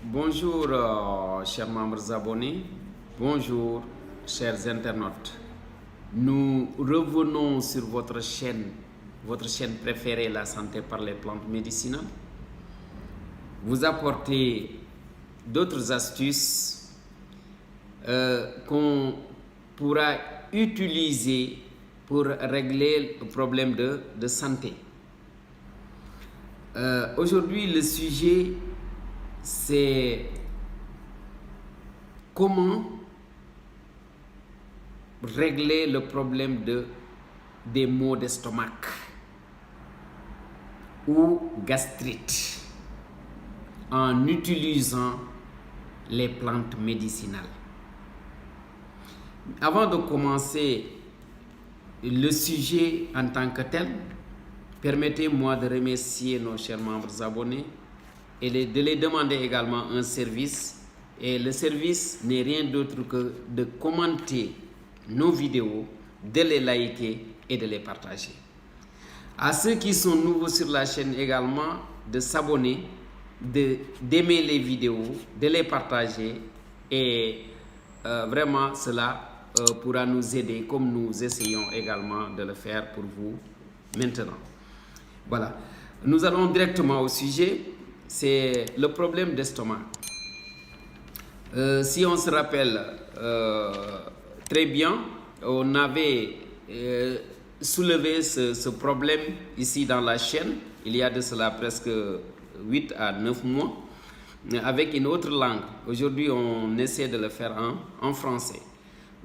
Bonjour, chers membres abonnés. Bonjour, chers internautes. Nous revenons sur votre chaîne préférée, la santé par les plantes médicinales. Vous apportez d'autres astuces qu'on pourra utiliser pour régler le problème de santé. Aujourd'hui, le sujet, c'est comment régler le problème des maux d'estomac ou gastrite en utilisant les plantes médicinales. Avant de commencer le sujet en tant que tel, permettez-moi de remercier nos chers membres abonnés et de les demander également un service. Et le service n'est rien d'autre que de commenter nos vidéos, de les liker et de les partager. À ceux qui sont nouveaux sur la chaîne également, de s'abonner, d'aimer les vidéos, de les partager et vraiment cela pourra nous aider comme nous essayons également de le faire pour vous maintenant. Voilà, nous allons directement au sujet, c'est le problème d'estomac. Si on se rappelle très bien, on avait soulevé ce problème ici dans la chaîne, il y a de cela presque 8 à 9 mois, avec une autre langue. Aujourd'hui, on essaie de le faire en français.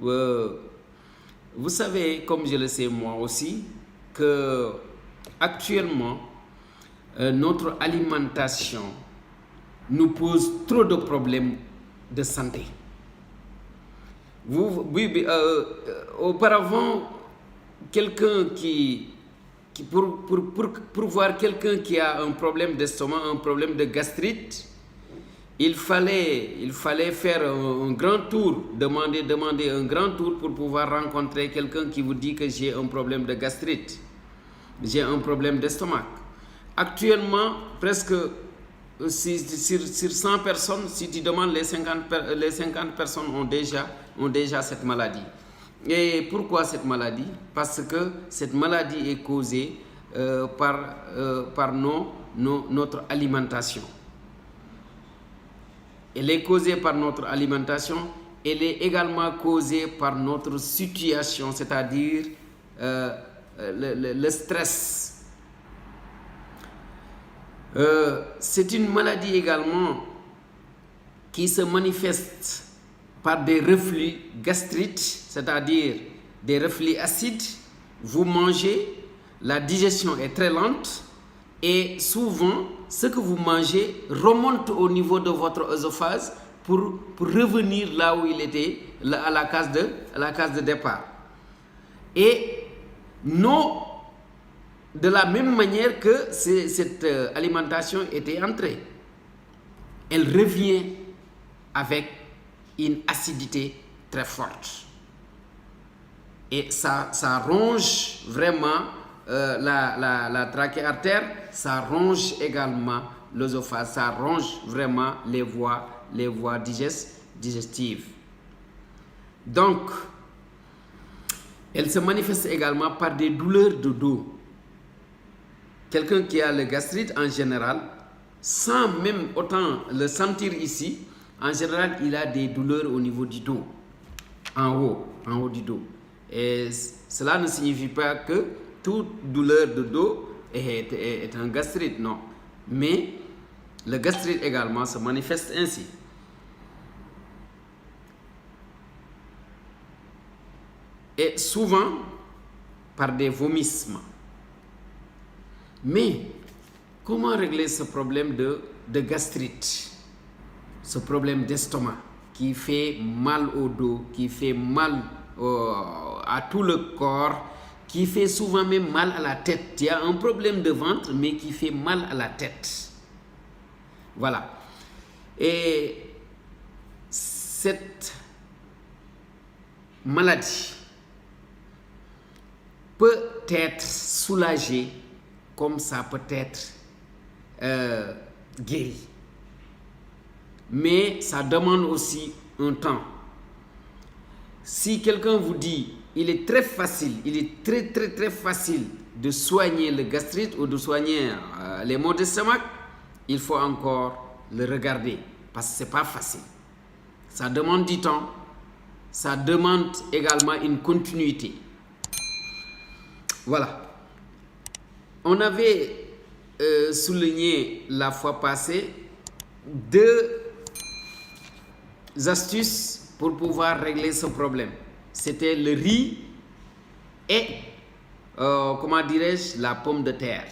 Vous savez, comme je le sais moi aussi, que actuellement, notre alimentation nous pose trop de problèmes de santé. Auparavant, quelqu'un pour voir quelqu'un qui a un problème d'estomac, un problème de gastrite, il fallait faire un grand tour, demander un grand tour pour pouvoir rencontrer quelqu'un qui vous dit que j'ai un problème de gastrite, j'ai un problème d'estomac. Actuellement, presque sur 100 personnes, si tu demandes les 50 personnes ont déjà cette maladie. Et pourquoi cette maladie? Parce que cette maladie est causée par notre alimentation. Elle est causée par notre alimentation, elle est également causée par notre situation, c'est-à-dire le stress. C'est une maladie également qui se manifeste par des reflux gastriques, c'est-à-dire des reflux acides. Vous mangez, la digestion est très lente et souvent ce que vous mangez remonte au niveau de votre œsophage pour revenir là où il était, à la case de départ. Et de la même manière que cette alimentation était entrée, elle revient avec une acidité très forte. Et ça ronge vraiment la trachée artère, ça ronge également l'œsophage, ça ronge vraiment les voies digestives. Donc, elle se manifeste également par des douleurs de dos. Quelqu'un qui a le gastrite en général, sans même autant le sentir ici, en général, il a des douleurs au niveau du dos, en haut du dos. Et cela ne signifie pas que toute douleur de dos est un gastrite, non. Mais le gastrite également se manifeste ainsi. Et souvent par des vomissements. Mais comment régler ce problème de gastrite, ce problème d'estomac qui fait mal au dos, qui fait mal à tout le corps, qui fait souvent même mal à la tête? Il y a un problème de ventre, mais qui fait mal à la tête. Voilà. Et cette maladie peut être soulagée comme ça peut être guérie. mais ça demande aussi un temps. Si quelqu'un vous dit, il est très facile, il est très facile de soigner le gastrite ou de soigner les maux d'estomac, il faut encore le regarder parce que ce n'est pas facile. Ça demande du temps, ça demande également une continuité. Voilà. On avait souligné la fois passée 2 astuces pour pouvoir régler ce problème. C'était le riz et, comment dirais-je, la pomme de terre.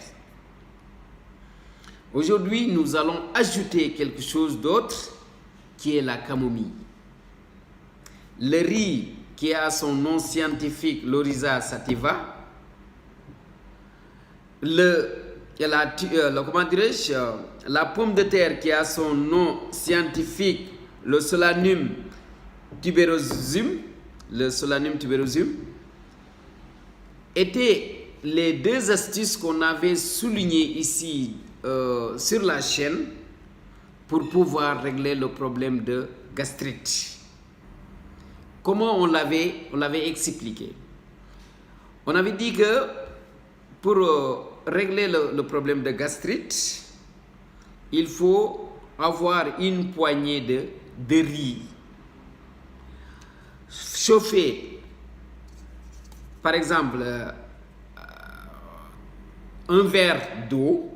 Aujourd'hui, nous allons ajouter quelque chose d'autre qui est la camomille. Le riz qui a son nom scientifique, l'Oryza sativa. La pomme de terre qui a son nom scientifique, le Solanum tuberosum, étaient les 2 astuces qu'on avait soulignées ici sur la chaîne pour pouvoir régler le problème de gastrite. Comment on l'avait expliqué? On avait dit que pour régler le problème de gastrite, il faut avoir une poignée de riz. Chauffer, par exemple, un verre d'eau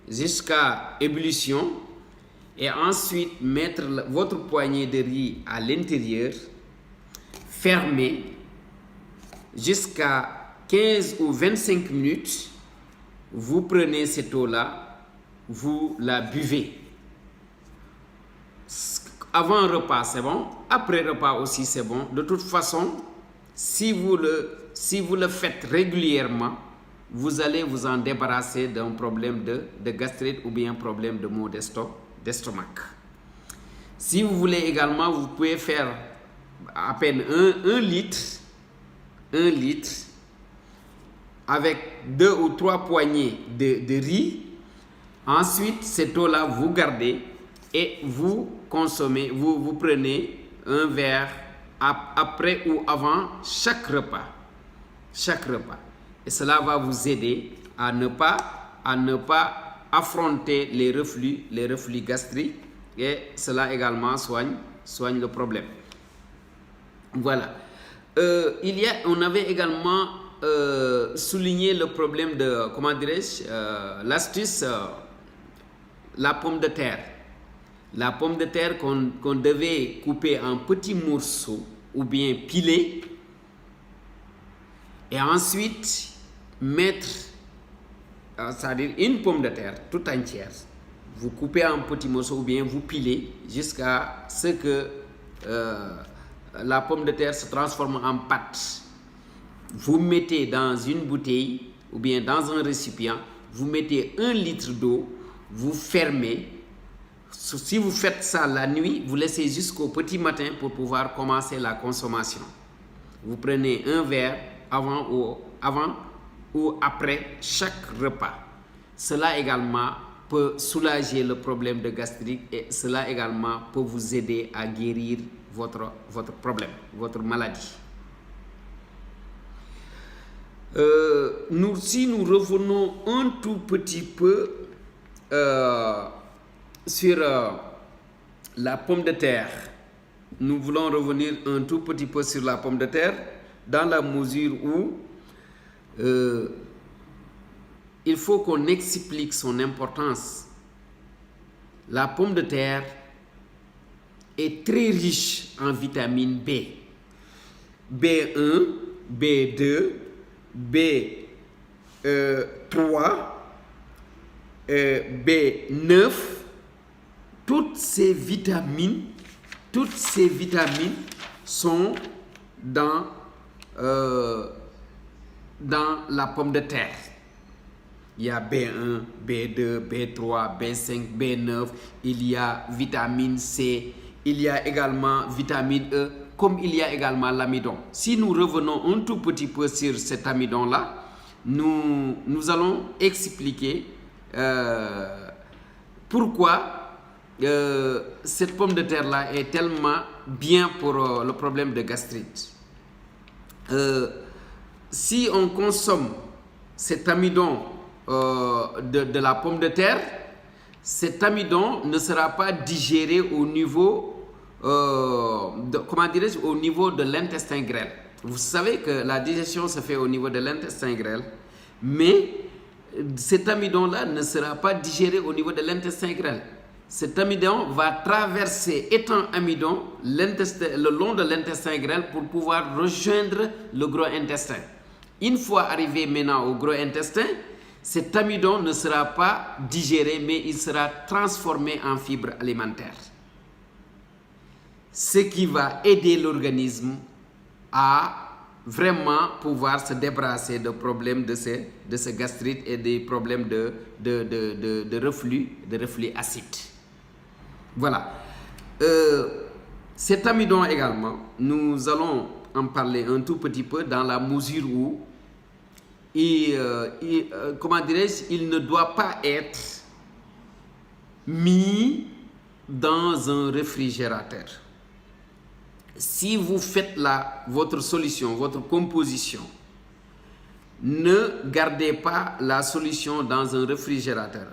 jusqu'à ébullition et ensuite mettre votre poignée de riz à l'intérieur, fermer jusqu'à 15 ou 25 minutes. Vous prenez cette eau-là, vous la buvez. Avant un repas, c'est bon. Après repas aussi, c'est bon. De toute façon, si vous le faites régulièrement, vous allez vous en débarrasser d'un problème de gastrite ou bien un problème de maux d'estomac. Si vous voulez également, vous pouvez faire à peine 1 litre avec 2 ou 3 poignées de riz. Ensuite, cette eau-là, vous gardez et vous consommez, vous prenez un verre après ou avant chaque repas. Et cela va vous aider à ne pas affronter les reflux gastriques et cela également soigne le problème. Voilà. On avait également souligné le problème de, comment dirais-je, l'astuce, la pomme de terre. La pomme de terre qu'on devait couper en petits morceaux ou bien piler et ensuite mettre, c'est-à-dire une pomme de terre toute entière, vous coupez en petits morceaux ou bien vous pilez jusqu'à ce que la pomme de terre se transforme en pâte. Vous mettez dans une bouteille ou bien dans un récipient, vous mettez 1 litre d'eau, vous fermez. Si vous faites ça la nuit, vous laissez jusqu'au petit matin pour pouvoir commencer la consommation. Vous prenez un verre avant ou après chaque repas. Cela également peut soulager le problème de gastrite et cela également peut vous aider à guérir votre problème, votre maladie. Si nous revenons un tout petit peu sur la pomme de terre, nous voulons revenir un tout petit peu sur la pomme de terre dans la mesure où il faut qu'on explique son importance. La pomme de terre est très riche en vitamine B. B1, B2, B3, B9, toutes ces vitamines sont dans la pomme de terre. Il y a B1, B2, B3, B5, B9, il y a vitamine C, il y a également vitamine E, comme il y a également l'amidon. Si nous revenons un tout petit peu sur cet amidon-là, nous allons expliquer pourquoi cette pomme de terre-là est tellement bien pour le problème de gastrite. Si on consomme cet amidon de la pomme de terre, cet amidon ne sera pas digéré au niveau, au niveau de l'intestin grêle. Vous savez que la digestion se fait au niveau de l'intestin grêle, mais cet amidon-là ne sera pas digéré au niveau de l'intestin grêle. Cet amidon va traverser, étant amidon, le long de l'intestin grêle pour pouvoir rejoindre le gros intestin. Une fois arrivé maintenant au gros intestin, cet amidon ne sera pas digéré, mais il sera transformé en fibres alimentaires. Ce qui va aider l'organisme à vraiment pouvoir se débarrasser de problèmes de ce gastrite et des problèmes de reflux acide. Voilà. Cet amidon également, nous allons en parler un tout petit peu dans la mesure où il ne doit pas être mis dans un réfrigérateur. Si vous faites votre solution, votre composition, ne gardez pas la solution dans un réfrigérateur.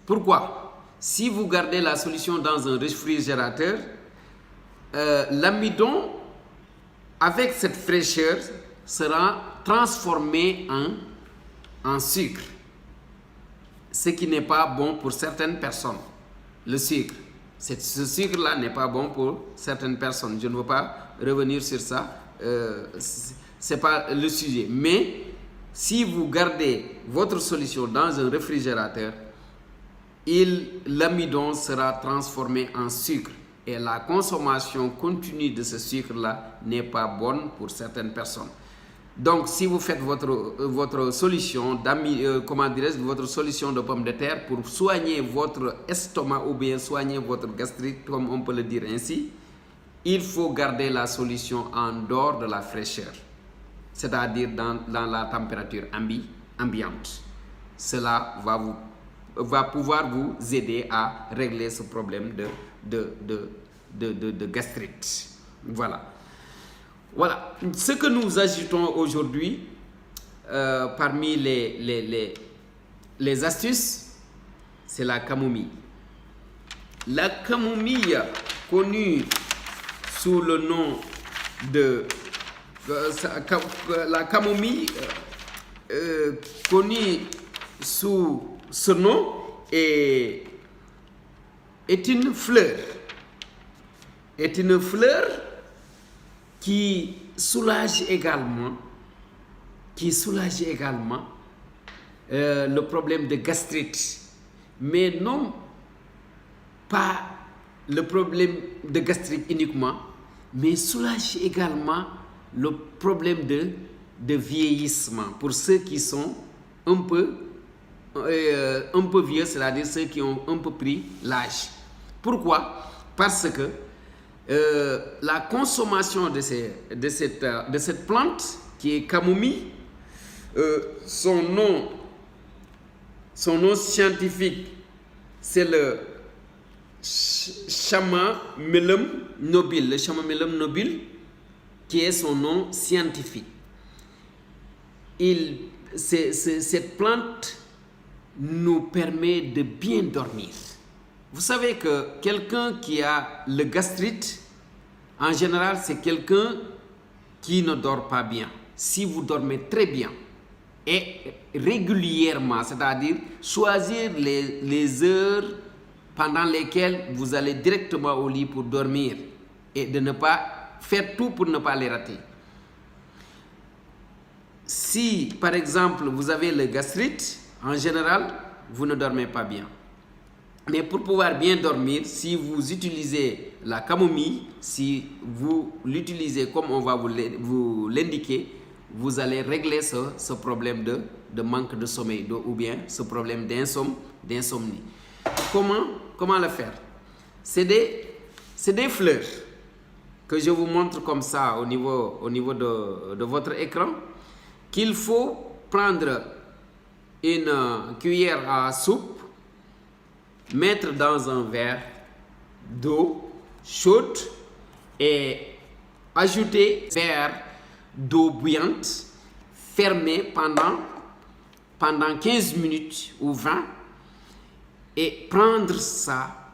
Pourquoi? Si vous gardez la solution dans un réfrigérateur, l'amidon, avec cette fraîcheur, sera transformé en sucre. Ce qui n'est pas bon pour certaines personnes. Le sucre. Ce sucre-là n'est pas bon pour certaines personnes. Je ne veux pas revenir sur ça. Ce n'est pas le sujet. Mais si vous gardez votre solution dans un réfrigérateur, l'amidon sera transformé en sucre. Et la consommation continue de ce sucre-là n'est pas bonne pour certaines personnes. Donc, si vous faites votre solution votre solution de pomme de terre pour soigner votre estomac ou bien soigner votre gastrite, comme on peut le dire ainsi, il faut garder la solution en dehors de la fraîcheur, c'est-à-dire dans la température ambiante. Cela va pouvoir vous aider à régler ce problème de gastrite. Voilà. Voilà, ce que nous ajoutons aujourd'hui parmi les astuces, c'est la camomille. La camomille, connue sous le nom de... la camomille, connue sous ce nom, est une fleur. Est une fleur qui soulage également le problème de gastrite, mais non pas le problème de gastrite uniquement, mais soulage également le problème de vieillissement pour ceux qui sont un peu vieux, c'est-à-dire ceux qui ont un peu pris l'âge. Pourquoi? Parce que la consommation de cette plante qui est camomille, son nom scientifique c'est le Chamaemelum nobile, le Chamaemelum nobile qui est son nom scientifique. Cette plante nous permet de bien dormir. Vous savez que quelqu'un qui a le gastrite, en général, c'est quelqu'un qui ne dort pas bien. Si vous dormez très bien et régulièrement, c'est-à-dire choisir les heures pendant lesquelles vous allez directement au lit pour dormir et de ne pas faire tout pour ne pas les rater. Si, par exemple, vous avez le gastrite, en général, vous ne dormez pas bien. Mais pour pouvoir bien dormir, si vous utilisez la camomille, si vous l'utilisez comme on va vous l'indiquer, vous allez régler ce problème de manque de sommeil ou bien ce problème d'insomnie. Comment le faire? C'est des fleurs que je vous montre comme ça au niveau de votre écran, qu'il faut prendre une cuillère à soupe mettre dans un verre d'eau chaude et ajouter un verre d'eau bouillante, fermer pendant 15 minutes ou 20 et prendre ça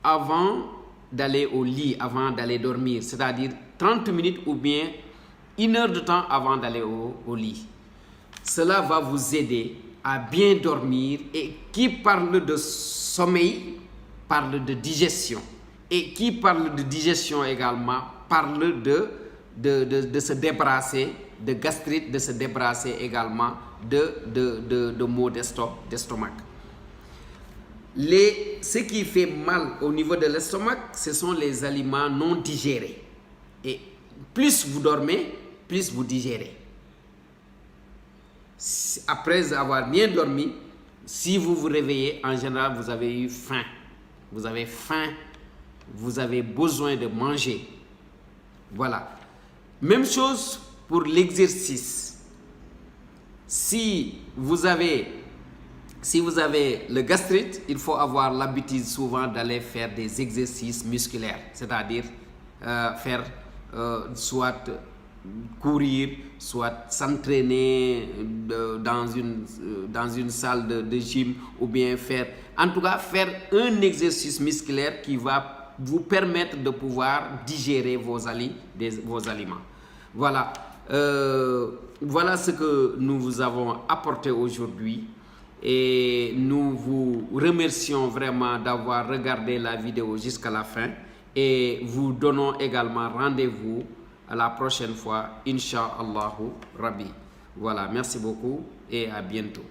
avant d'aller au lit, avant d'aller dormir, c'est-à-dire 30 minutes ou bien 1 heure de temps avant d'aller au lit. Cela va vous aider à bien dormir, et qui parle de sommeil parle de digestion, et qui parle de digestion également parle de se débarrasser de gastrite, de se débarrasser également de maux d'estomac. Ce qui fait mal au niveau de l'estomac, ce sont les aliments non digérés. Et plus vous dormez, plus vous digérez. Après avoir bien dormi, si vous vous réveillez, en général, vous avez eu faim. Vous avez faim, vous avez besoin de manger. Voilà. Même chose pour l'exercice. Si vous avez le gastrite, il faut avoir l'habitude souvent d'aller faire des exercices musculaires, c'est-à-dire faire soit courir, soit s'entraîner dans une salle de gym, ou bien faire un exercice musculaire qui va vous permettre de pouvoir digérer vos aliments. Voilà. Voilà ce que nous vous avons apporté aujourd'hui, et nous vous remercions vraiment d'avoir regardé la vidéo jusqu'à la fin, et vous donnons également rendez-vous à la prochaine fois, Inch'Allahu Rabbi. Voilà, merci beaucoup et à bientôt.